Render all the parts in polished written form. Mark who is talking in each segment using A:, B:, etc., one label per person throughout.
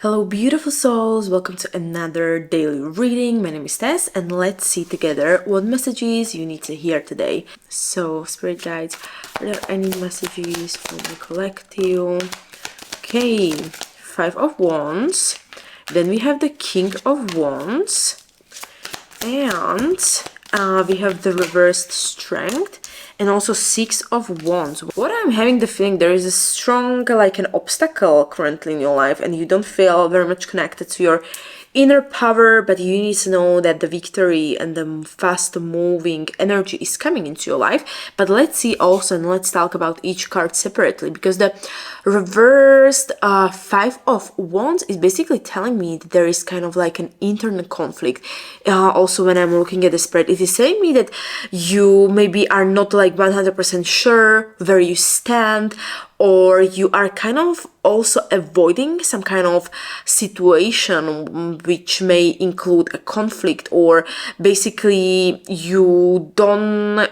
A: Hello beautiful souls, welcome to another daily reading. My name is Tess and let's see together what messages you need to hear today. So spirit guides, are there any messages from the collective? Okay, 5 of Wands, then we have the King of Wands, and we have the reversed Strength, and also 6 of Wands. What I'm having the feeling, there is a strong, like an obstacle currently in your life, and you don't feel very much connected to your inner power, but you need to know that the victory and the fast moving energy is coming into your life. But let's see also, and let's talk about each card separately, because the reversed 5 of Wands is basically telling me that there is kind of like an internal conflict. Also when I'm looking at the spread, it is saying me that you maybe are not like 100% sure where you stand, or you are kind of also avoiding some kind of situation which may include a conflict, or basically you don't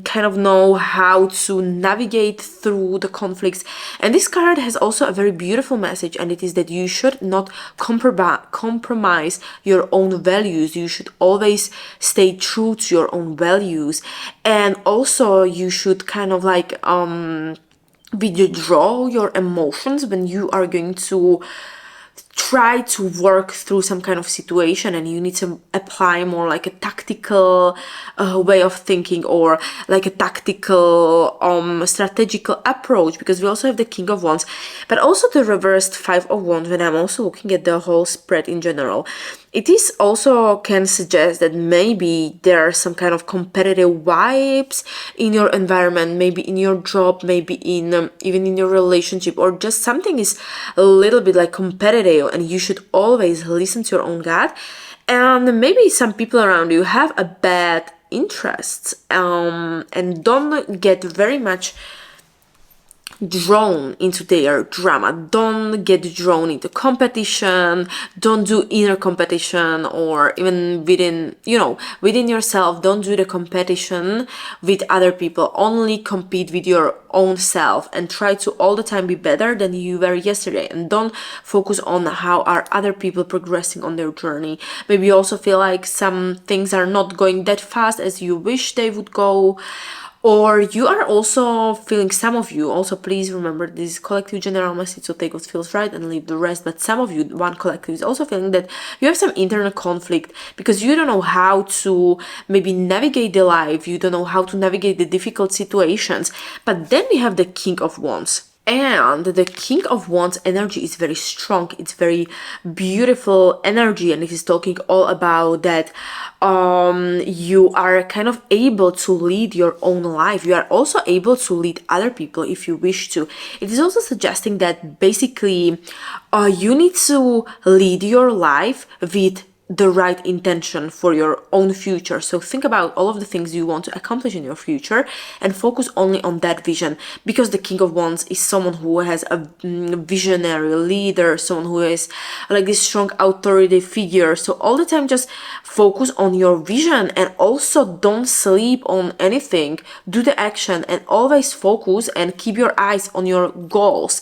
A: kind of know how to navigate through the conflicts. And this card has also a very beautiful message, and it is that you should not compromise your own values. You should always stay true to your own values, and also you should kind of like withdraw your emotions when you are going to try to work through some kind of situation, and you need to apply more like a tactical way of thinking, or like a tactical strategical approach, because we also have the King of Wands, but also the reversed 5 of Wands. When I'm also looking at the whole spread in general, it is also can suggest that maybe there are some kind of competitive vibes in your environment, maybe in your job, maybe in even in your relationship, or just something is a little bit like competitive, and you should always listen to your own gut. And maybe some people around you have a bad interest, and don't get very much drawn into their drama. Don't get drawn into competition. Don't do inner competition, or even within yourself. Don't do the competition with other people. Only compete with your own self, and try to all the time be better than you were yesterday, and don't focus on how are other people progressing on their journey. Maybe you also feel like some things are not going that fast as you wish they would go, or you are also feeling, some of you also, please remember this is collective general message, so take what feels right and leave the rest. But some of you, one collective, is also feeling that you have some internal conflict because you don't know how to maybe navigate the life, you don't know how to navigate the difficult situations. But then we have the King of Wands. And the King of Wands energy is very strong. It's very beautiful energy, and it is talking all about that you are kind of able to lead your own life. You are also able to lead other people if you wish to. It is also suggesting that basically you need to lead your life with the right intention for your own future. So think about all of the things you want to accomplish in your future and focus only on that vision, because the King of Wands is someone who has a visionary leader, someone who is like this strong authority figure. So all the time just focus on your vision, and also don't sleep on anything. Do the action and always focus and keep your eyes on your goals.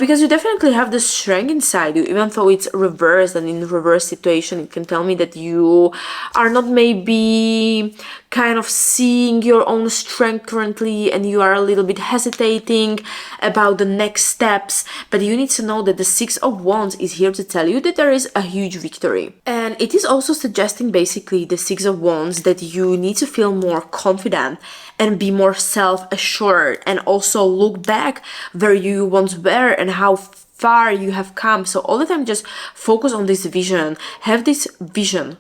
A: Because you definitely have the strength inside you, even though it's reversed, and in reverse situation it can tell me that you are not maybe kind of seeing your own strength currently, and you are a little bit hesitating about the next steps. But you need to know that the 6 of Wands is here to tell you that there is a huge victory. And it is also suggesting, basically, the 6 of Wands, that you need to feel more confident and be more self-assured, and also look back where you once were and how far you have come. So all the time just focus on this vision, have this vision,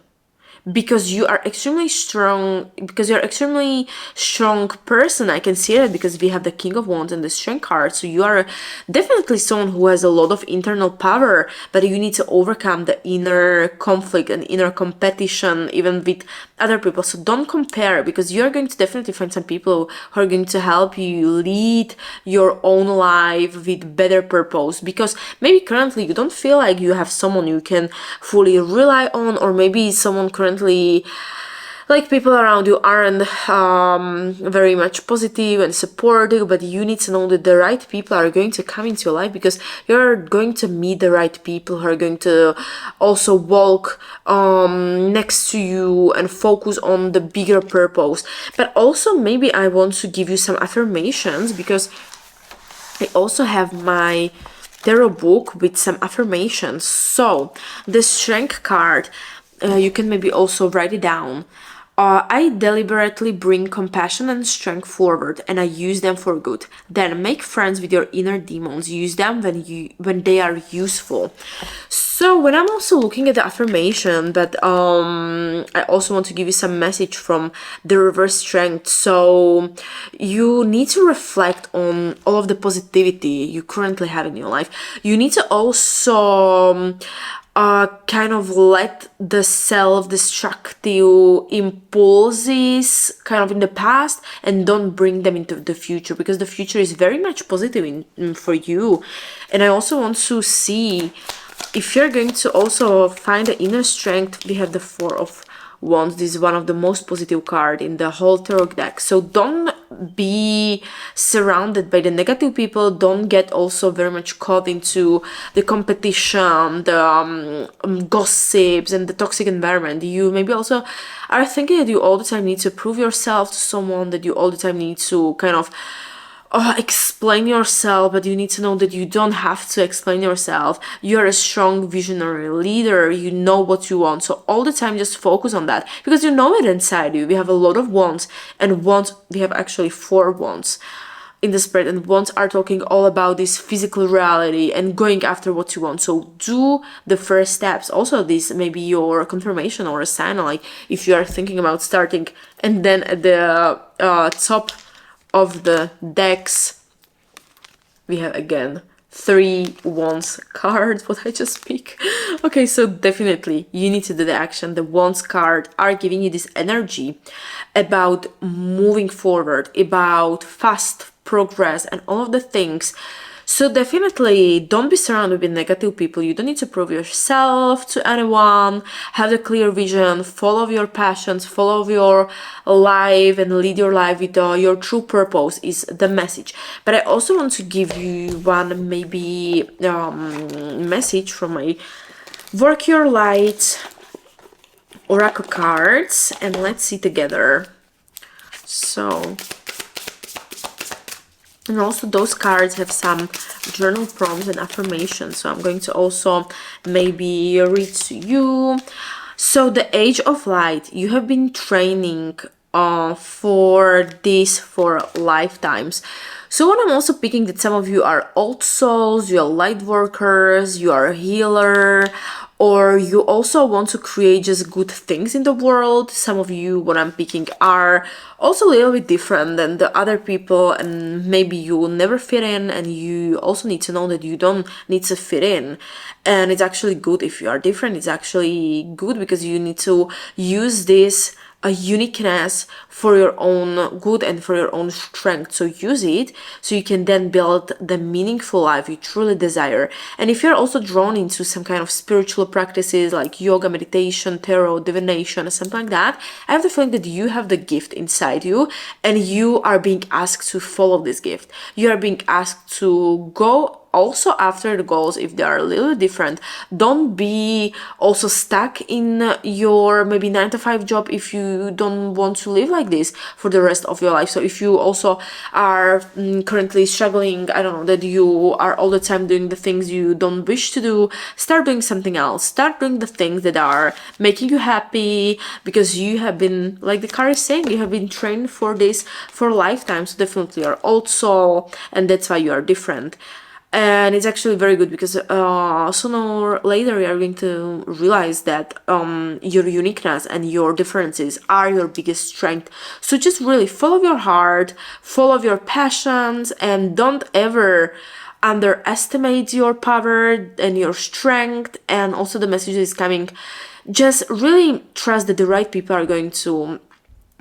A: because you are extremely strong, because you're extremely strong person. I can see that because we have the King of Wands and the Strength card. So you are definitely someone who has a lot of internal power, but you need to overcome the inner conflict and inner competition even with other people. So don't compare, because you're going to definitely find some people who are going to help you lead your own life with better purpose, because maybe currently you don't feel like you have someone you can fully rely on, or maybe someone currently like people around you aren't very much positive and supportive, but you need to know that the right people are going to come into your life, because you're going to meet the right people who are going to also walk next to you and focus on the bigger purpose. But also maybe I want to give you some affirmations, because I also have my tarot book with some affirmations. So the strength card, you can maybe also write it down. I deliberately bring compassion and strength forward, and I use them for good. Then make friends with your inner demons. Use them when they are useful. So when I'm also looking at the affirmation, but I also want to give you some message from the reverse strength. So you need to reflect on all of the positivity you currently have in your life. You need to also kind of let the self-destructive impulses kind of in the past and don't bring them into the future, because the future is very much positive for you. And I also want to see if you're going to also find the inner strength. We have the Four of Wands. This is one of the most positive card in the whole tarot deck. So don't be surrounded by the negative people. Don't get also very much caught into the competition, the gossips and the toxic environment. You maybe also are thinking that you all the time need to prove yourself to someone, that you all the time need to kind of explain yourself, but you need to know that you don't have to explain yourself. You're a strong visionary leader. You know what you want. So all the time just focus on that, because you know it inside you. We have a lot of wands, and wands, we have actually 4 wands in the spread, and wands are talking all about this physical reality and going after what you want. So do the first steps. Also, this may be your confirmation or a sign, like if you are thinking about starting. And then at the top of the decks, we have again 3 wands cards. What I just speak. Okay, so definitely you need to do the action. The wands card are giving you this energy about moving forward, about fast progress and all of the things. So definitely don't be surrounded with negative people. You don't need to prove yourself to anyone. Have a clear vision, follow your passions, follow your life and lead your life with your true purpose is the message. But I also want to give you one maybe message from my Work Your Light oracle cards, and let's see together. So, and also those cards have some journal prompts and affirmations, so I'm going to also maybe read to you. So the Age of Light, you have been training for this for lifetimes. So what I'm also picking that some of you are old souls, you are light workers, you are a healer, or you also want to create just good things in the world. Some of you, what I'm picking, are also a little bit different than the other people, and maybe you will never fit in, and you also need to know that you don't need to fit in. And it's actually good if you are different. It's actually good because you need to use this uniqueness for your own good and for your own strength. So use it so you can then build the meaningful life you truly desire. And if you're also drawn into some kind of spiritual practices like yoga, meditation, tarot, divination, something like that, I have the feeling that you have the gift inside you, and you are being asked to follow this gift. You are being asked to go also after the goals if they are a little different. Don't be also stuck in your maybe 9-to-5 job if you don't want to live like this for the rest of your life. So if you also are currently struggling, I don't know, that you are all the time doing the things you don't wish to do, start doing something else. Start doing the things that are making you happy, because you have been, like the card is saying, you have been trained for this for lifetimes. So definitely you're old soul, and that's why you are different. And it's actually very good because sooner or later you are going to realize that your uniqueness and your differences are your biggest strength. So just really follow your heart, follow your passions, and don't ever underestimate your power and your strength. And also the message is coming, just really trust that the right people are going to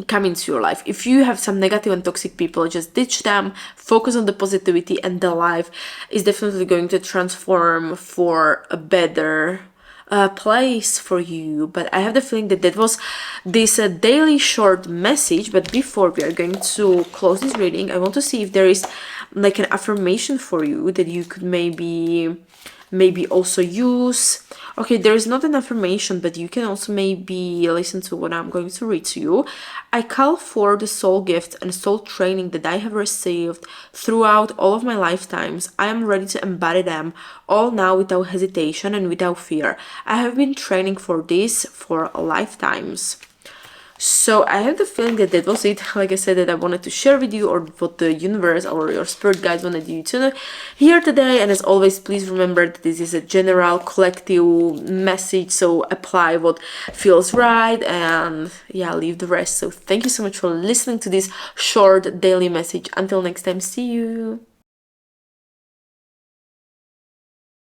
A: come into your life. If you have some negative and toxic people, just ditch them, focus on the positivity, and the life is definitely going to transform for a better place for you. But I have the feeling that that was this daily short message. But before we are going to close this reading, I want to see if there is like an affirmation for you that you could maybe also use. Okay, there is not an affirmation, but you can also maybe listen to what I'm going to read to you. I call for the soul gift and soul training that I have received throughout all of my lifetimes. I am ready to embody them all now without hesitation and without fear. I have been training for this for lifetimes. So I have the feeling that that was it, like I said, that I wanted to share with you, or what the universe or your spirit guides wanted you to hear today. And as always, please remember that this is a general collective message, so apply what feels right and yeah, leave the rest. So thank you so much for listening to this short daily message. Until next time, see you.